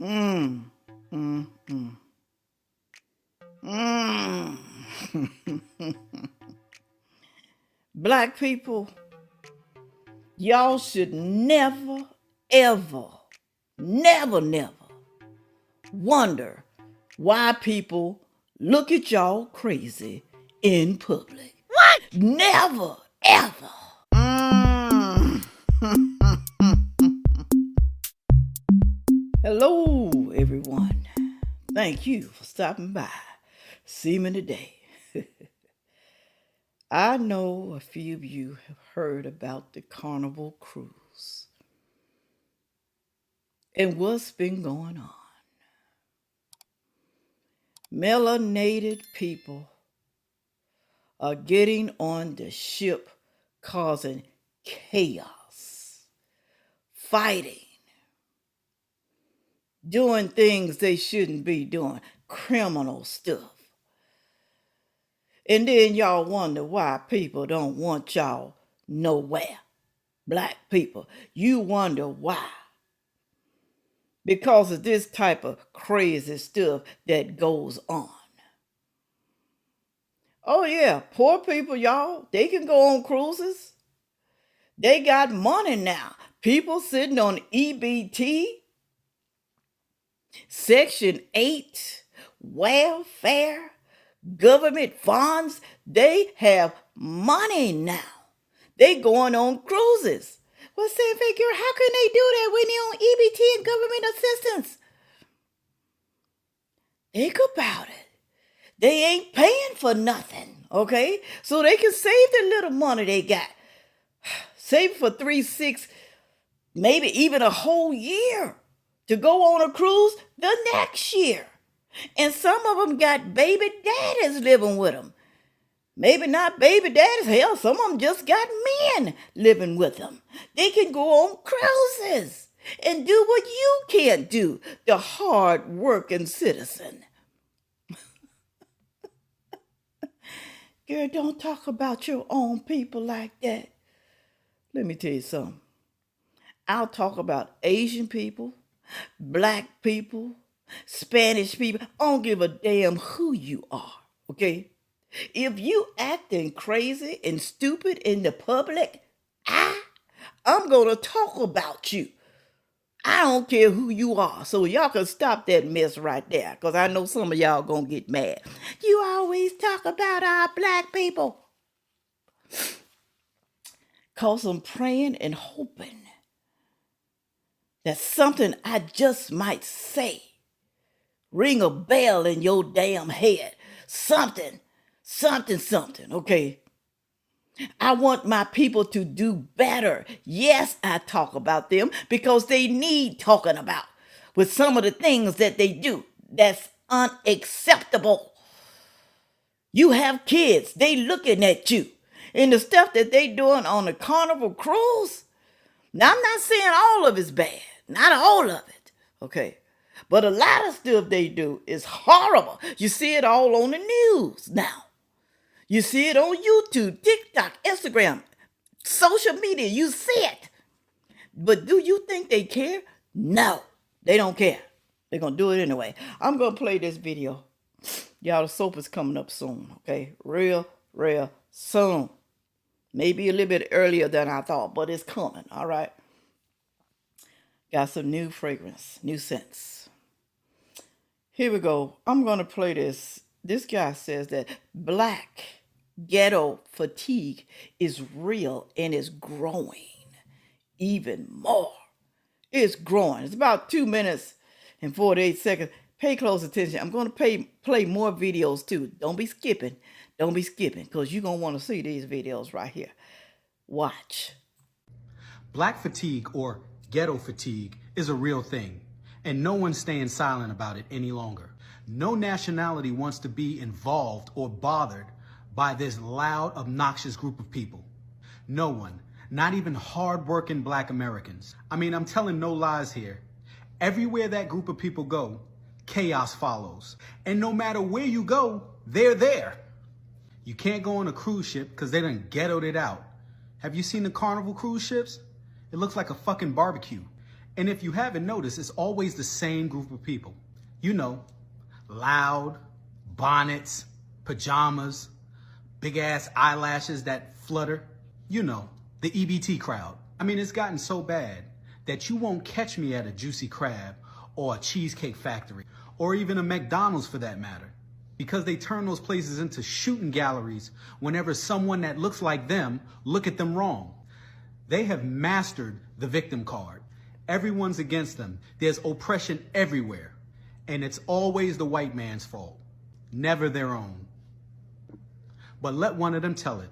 Mm, mm, mm. Mm. Black people, y'all should never, ever, never wonder why people look at y'all crazy in public. What? Never, ever. Mm. Hello, everyone. Thank you for stopping by. See me today. I know a few of you have heard about the Carnival Cruise and what's been going on. Melanated people are getting on the ship causing chaos, fighting, doing things they shouldn't be doing, criminal stuff. And then y'all wonder why people don't want y'all nowhere. Black people, you wonder why. Because of this type of crazy stuff that goes on. Oh yeah, poor people, y'all, they can go on cruises. They got money now. People sitting on EBT, Section 8, welfare, government funds, they have money now. They going on cruises. Well, say, figure, how can they do that when they're on EBT and government assistance? Think about it. They ain't paying for nothing, okay? So they can save the little money they got. Save for 3, 6, maybe even a whole year to go on a cruise the next year. And some of them got baby daddies living with them. Maybe not baby daddies. Hell, some of them just got men living with them. They can go on cruises and do what you can't do, the hard-working citizen. Girl, don't talk about your own people like that. Let me tell you something. I'll talk about Asian people, black people, Spanish people. I don't give a damn who you are, okay? If you acting crazy and stupid in the public, I'm going to talk about you. I don't care who you are. So y'all can stop that mess right there, because I know some of y'all going to get mad. You always talk about our black people. Because I'm praying and hoping that something I just might say ring a bell in your damn head. Something, okay? I want my people to do better. Yes, I talk about them because they need talking about with some of the things that they do. That's unacceptable. You have kids, they looking at you. And the stuff that they doing on the Carnival Cruise, now I'm not saying all of it's bad. Not all of it, okay? But a lot of stuff they do is horrible. You see it all on the news now. You see it on YouTube, TikTok, Instagram, social media. You see it. But do you think they care? No, they don't care. They're going to do it anyway. I'm going to play this video. Y'all, the soap is coming up soon, okay? Real soon. Maybe a little bit earlier than I thought, but it's coming, all right? Got some new fragrance, new scents. Here we go. I'm going to play this. This guy says that black ghetto fatigue is real and is growing even more. It's growing. It's about 2 minutes and 48 seconds. Pay close attention. I'm going to play more videos too. Don't be skipping. Don't be skipping, because you're going to want to see these videos right here. Watch. Black fatigue, or ghetto fatigue, is a real thing, and no one's staying silent about it any longer. No nationality wants to be involved or bothered by this loud, obnoxious group of people. No one, not even hard-working black Americans. I mean, I'm telling no lies here. Everywhere that group of people go, chaos follows. And no matter where you go, they're there. You can't go on a cruise ship because they done ghettoed it out. Have you seen the Carnival cruise ships? It looks like a fucking barbecue. And if you haven't noticed, it's always the same group of people. You know, loud, bonnets, pajamas, big ass eyelashes that flutter. You know, the EBT crowd. I mean, it's gotten so bad that you won't catch me at a Juicy Crab or a Cheesecake Factory or even a McDonald's for that matter, because they turn those places into shooting galleries whenever someone that looks like them look at them wrong. They have mastered the victim card. Everyone's against them. There's oppression everywhere. And it's always the white man's fault, never their own. But let one of them tell it.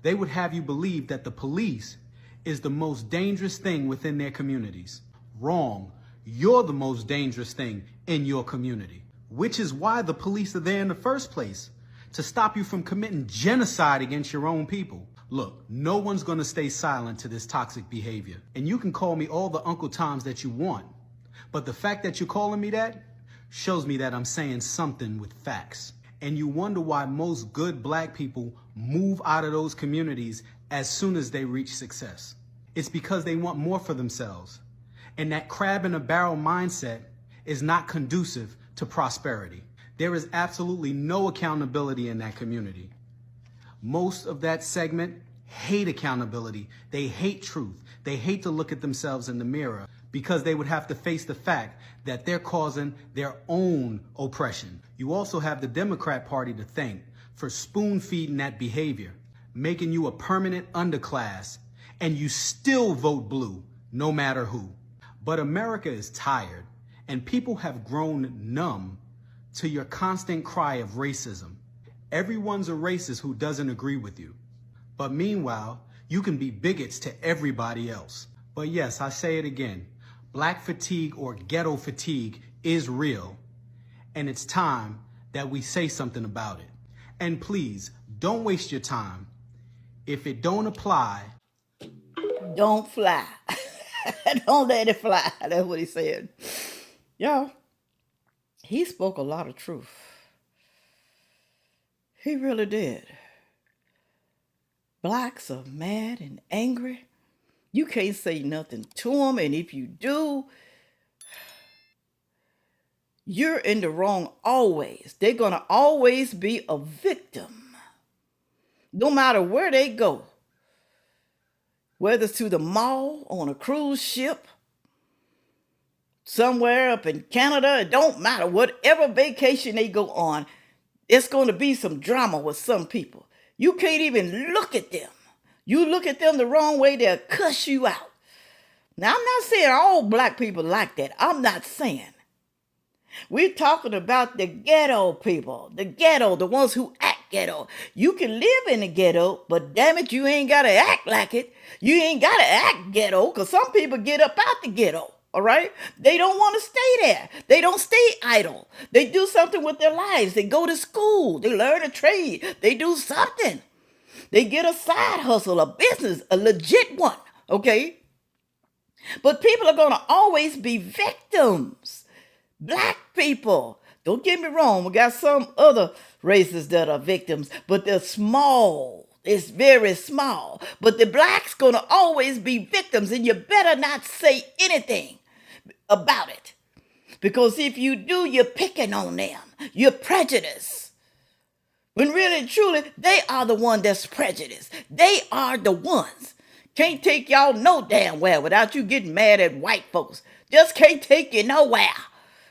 They would have you believe that the police is the most dangerous thing within their communities. Wrong. You're the most dangerous thing in your community, which is why the police are there in the first place, to stop you from committing genocide against your own people. Look, no one's going to stay silent to this toxic behavior. And you can call me all the Uncle Toms that you want. But the fact that you're calling me that shows me that I'm saying something with facts. And you wonder why most good black people move out of those communities as soon as they reach success. It's because they want more for themselves. And that crab in a barrel mindset is not conducive to prosperity. There is absolutely no accountability in that community. Most of that segment hate accountability. They hate truth. They hate to look at themselves in the mirror because they would have to face the fact that they're causing their own oppression. You also have the Democrat Party to thank for spoon-feeding that behavior, making you a permanent underclass, and you still vote blue, no matter who. But America is tired, and people have grown numb to your constant cry of racism. Everyone's a racist who doesn't agree with you. But meanwhile, you can be bigots to everybody else. But yes, I say it again, black fatigue or ghetto fatigue is real, and it's time that we say something about it. And please, don't waste your time. If it don't apply, don't fly. Don't let it fly. That's what he said. Y'all, he spoke a lot of truth. He really did. Blacks are mad and angry. You can't say nothing to them, and if you do, you're in the wrong always. They're going to always be a victim. No matter where they go. Whether it's to the mall, on a cruise ship, somewhere up in Canada, it don't matter. Whatever vacation they go on, it's going to be some drama with some people. You can't even look at them. You look at them the wrong way, they'll cuss you out. Now, I'm not saying all black people like that. I'm not saying. We're talking about the ghetto people, the ghetto, the ones who act ghetto. You can live in the ghetto, but damn it, you ain't got to act like it. You ain't got to act ghetto, because some people get up out the ghetto, all right? They don't want to stay there. They don't stay idle. They do something with their lives. They go to school. They learn a trade. They do something. They get a side hustle, a business, a legit one, okay? But people are going to always be victims. Black people. Don't get me wrong. We got some other races that are victims, but they're small. It's very small. But the blacks going to always be victims, and you better not say anything about it. Because if you do, you're picking on them. You're prejudiced. When really, truly, they are the one that's prejudiced. They are the ones. Can't take y'all no damn well without you getting mad at white folks. Just can't take you nowhere.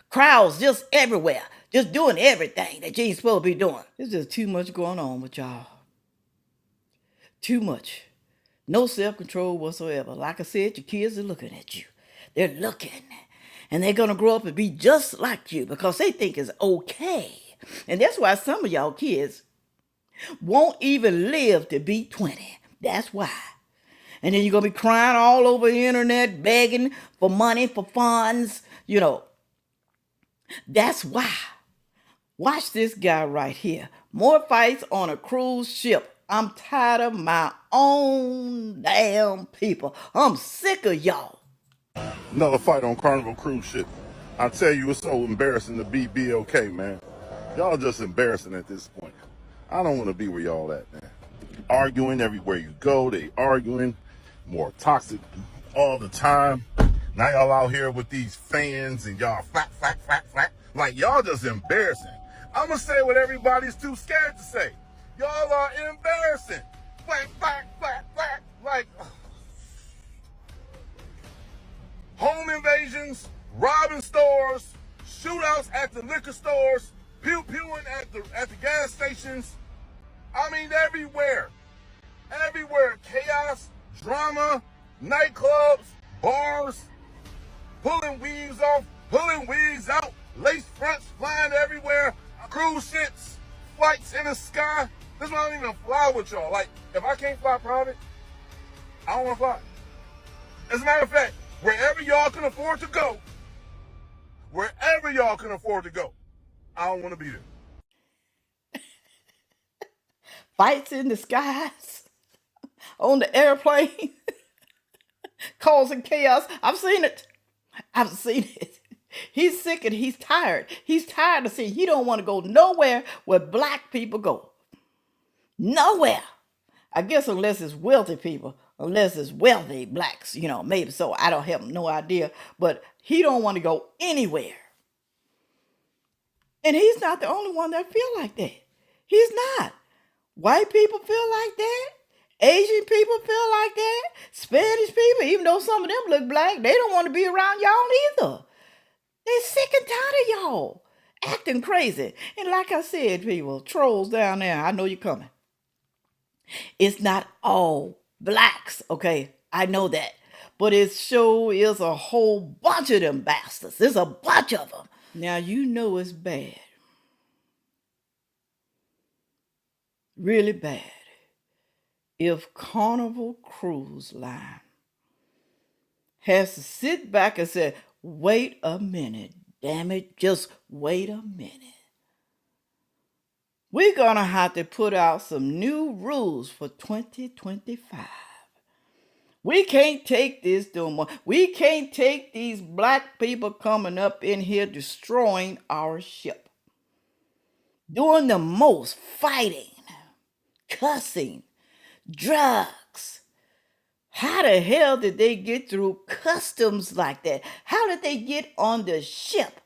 Crowds just everywhere. Just doing everything that you ain't supposed to be doing. There's just too much going on with y'all. Too much. No self-control whatsoever. Like I said, your kids are looking at you. They're looking. And they're going to grow up and be just like you because they think it's okay. And that's why some of y'all kids won't even live to be 20. That's why. And then you're going to be crying all over the internet, begging for money, for funds, you know. That's why. Watch this guy right here. More fights on a cruise ship. I'm tired of my own damn people. I'm sick of y'all. Another fight on Carnival Cruise ship. I tell you, it's so embarrassing to be BLK, man. Y'all just embarrassing at this point. I don't want to be where y'all at, man. Arguing everywhere you go. They arguing. More toxic all the time. Now y'all out here with these fans and y'all flat. Like, y'all just embarrassing. I'm going to say what everybody's too scared to say. Y'all are embarrassing. Flat. Like, home invasions, robbing stores, shootouts at the liquor stores, pew-pewing at the gas stations. I mean, everywhere. Chaos, drama, nightclubs, bars, pulling weaves off, pulling wigs out, lace fronts flying everywhere, cruise ships, flights in the sky. This one I don't even fly with y'all. Like, if I can't fly private, I don't want to fly. As a matter of fact, wherever y'all can afford to go, I don't want to be there. Fights in the skies, on the airplane, causing chaos. I've seen it. He's sick and he's tired. He's tired of seeing. He don't want to go nowhere where black people go. Nowhere. I guess unless it's wealthy people, unless it's wealthy blacks, maybe so. I don't have no idea. But he don't want to go anywhere. And he's not the only one that feel like that. He's not. White people feel like that. Asian people feel like that. Spanish people, even though some of them look black, they don't want to be around y'all either. They're sick and tired of y'all acting crazy. And like I said, people, trolls down there, I know you're coming. It's not all blacks, okay? I know that. But it sure is a whole bunch of them bastards. There's a bunch of them. Now, you know it's bad. Really bad. If Carnival Cruise Line has to sit back and say, wait a minute, damn it, just wait a minute. We're going to have to put out some new rules for 2025. We can't take this no more. We can't take these black people coming up in here destroying our ship. Doing the most fighting, cussing, drugs. How the hell did they get through customs like that? How did they get on the ship?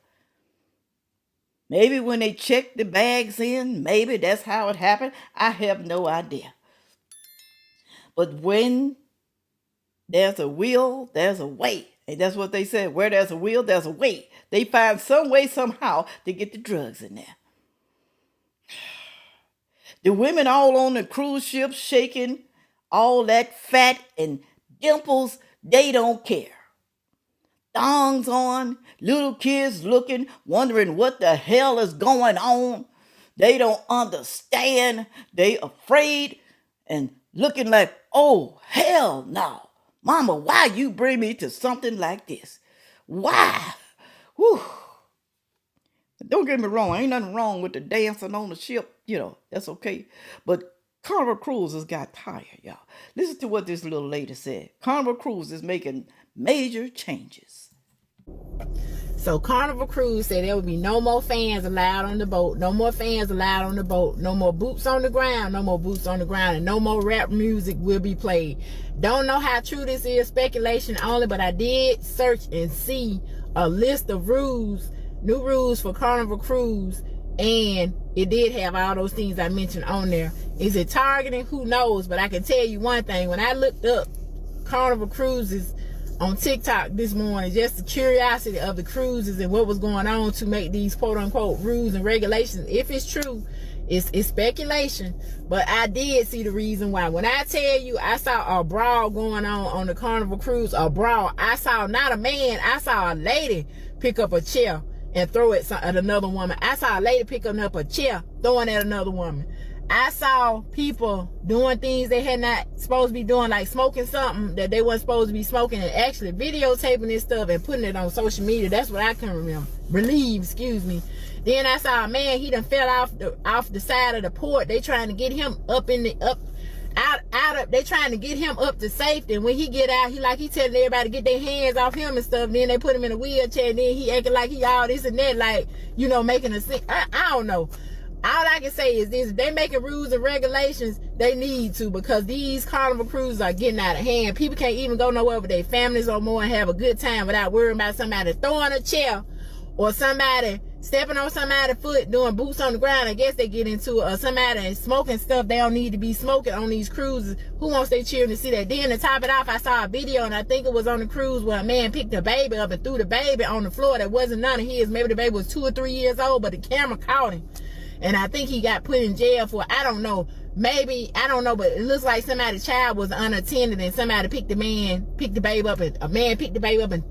Maybe when they checked the bags in, maybe that's how it happened. I have no idea. But when there's a will, there's a way. And that's what they said. Where there's a will, there's a way. They find some way, somehow, to get the drugs in there. The women all on the cruise ship shaking, all that fat and dimples, they don't care. Thongs on, little kids looking, wondering what the hell is going on. They don't understand. They afraid and looking like, oh, hell no. Mama, why you bring me to something like this? Why? Whew. Don't get me wrong. Ain't nothing wrong with the dancing on the ship. That's okay. But Carnival Cruises got tired, y'all. Listen to what this little lady said. Carnival Cruises is making major changes. So Carnival Cruise said there would be no more fans allowed on the boat. No more fans allowed on the boat. No more boots on the ground. No more boots on the ground. And no more rap music will be played. Don't know how true this is. Speculation only. But I did search and see a list of rules. New rules for Carnival Cruise. And it did have all those things I mentioned on there. Is it targeting? Who knows? But I can tell you one thing. When I looked up Carnival Cruises on TikTok this morning, just the curiosity of the cruises and what was going on to make these quote-unquote rules and regulations. If it's true, it's speculation, but I did see the reason why. When I tell you I saw a brawl going on the Carnival Cruise, a brawl, I saw not a man, I saw a lady pick up a chair and throw it at another woman. I saw a lady picking up a chair, throwing at another woman. I saw people doing things they had not supposed to be doing, like smoking something that they weren't supposed to be smoking, and actually videotaping this stuff and putting it on social media. That's what I can believe. Then I saw a man, he done fell off the side of the port. They trying to get him they trying to get him up to safety. And when he get out, he telling everybody to get their hands off him and stuff. Then they put him in a wheelchair, and then he acting like he all this and that, like, making a scene. I don't know. All I can say is this: if they making rules and regulations, they need to, because these Carnival Cruises are getting out of hand. People can't even go nowhere with their families or more and have a good time without worrying about somebody throwing a chair or somebody stepping on somebody's foot, doing boots on the ground. I guess they get into it, or somebody smoking stuff they don't need to be smoking on these cruises. Who wants their children to see that? Then to top it off, I saw a video, and I think it was on the cruise, where a man picked a baby up and threw the baby on the floor that wasn't none of his. Maybe the baby was 2 or 3 years old, but the camera caught him. And I think he got put in jail for, I don't know, maybe, I don't know, but it looks like somebody's child was unattended, and somebody picked the baby up, and a man picked the baby up and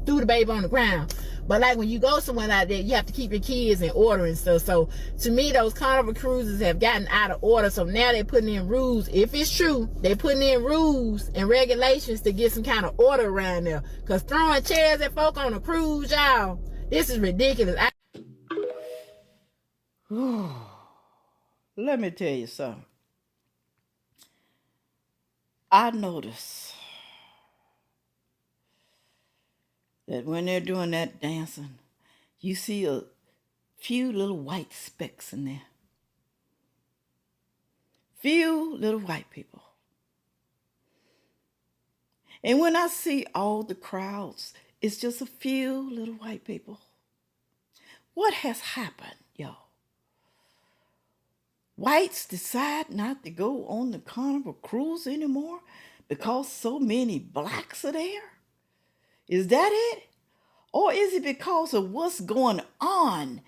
threw the baby on the ground. But like when you go somewhere like that, you have to keep your kids in order and stuff. So to me, those Carnival Cruises have gotten out of order. So now they're putting in rules. If it's true, they're putting in rules and regulations to get some kind of order around there. Because throwing chairs at folk on a cruise, y'all, this is ridiculous. Let me tell you something. I notice that when they're doing that dancing, you see a few little white specks in there. Few little white people. And when I see all the crowds, it's just a few little white people. What has happened, y'all? Whites decide not to go on the Carnival Cruise anymore because so many blacks are there? Is that it? Or is it because of what's going on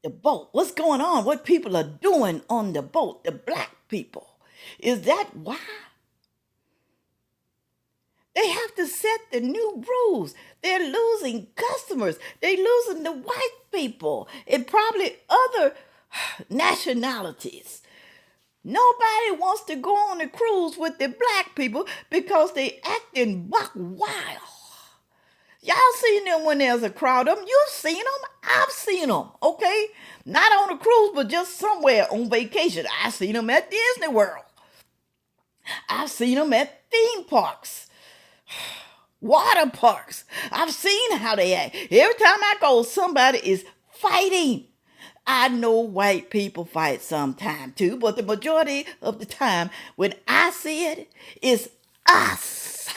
the boat? What's going on? What people are doing on the boat, the black people? Is that why? They have to set the new rules. They're losing customers. They're losing the white people and probably other nationalities. Nobody wants to go on a cruise with the black people because they acting buck wild. Y'all seen them when there's a crowd of them. You've seen them. I've seen them, okay? Not on a cruise, but just somewhere on vacation. I've seen them at Disney World. I've seen them at theme parks, water parks. I've seen how they act. Every time I go, somebody is fighting. I know white people fight sometime too, but the majority of the time when I see it, it's us,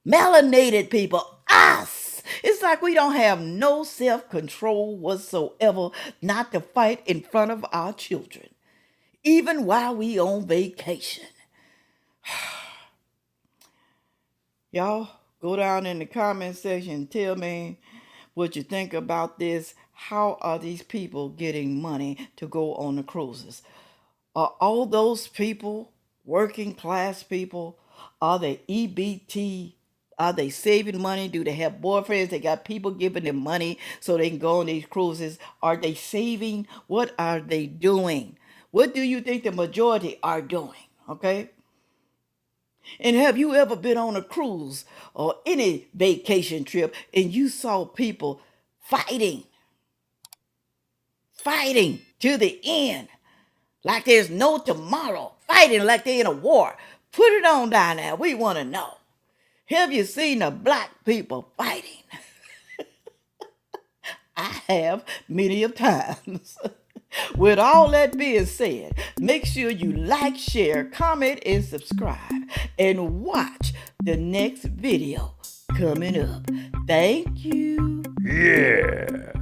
melanated people, us. It's like we don't have no self-control whatsoever not to fight in front of our children, even while we on vacation. Y'all, go down in the comment section and tell me what you think about this. How are these people getting money to go on the cruises? Are all those people working class people? Are they EBT? Are they saving money? Do they have boyfriends? They got people giving them money so they can go on these cruises. Are they saving? What are they doing? What do you think the majority are doing? Okay? And have you ever been on a cruise or any vacation trip and you saw people fighting to the end, like there's no tomorrow, fighting like they're in a war? Put it on down there. We want to know. Have you seen the black people fighting? I have many of times. With all that being said, make sure you like, share, comment, and subscribe. And watch the next video coming up. Thank you. Yeah.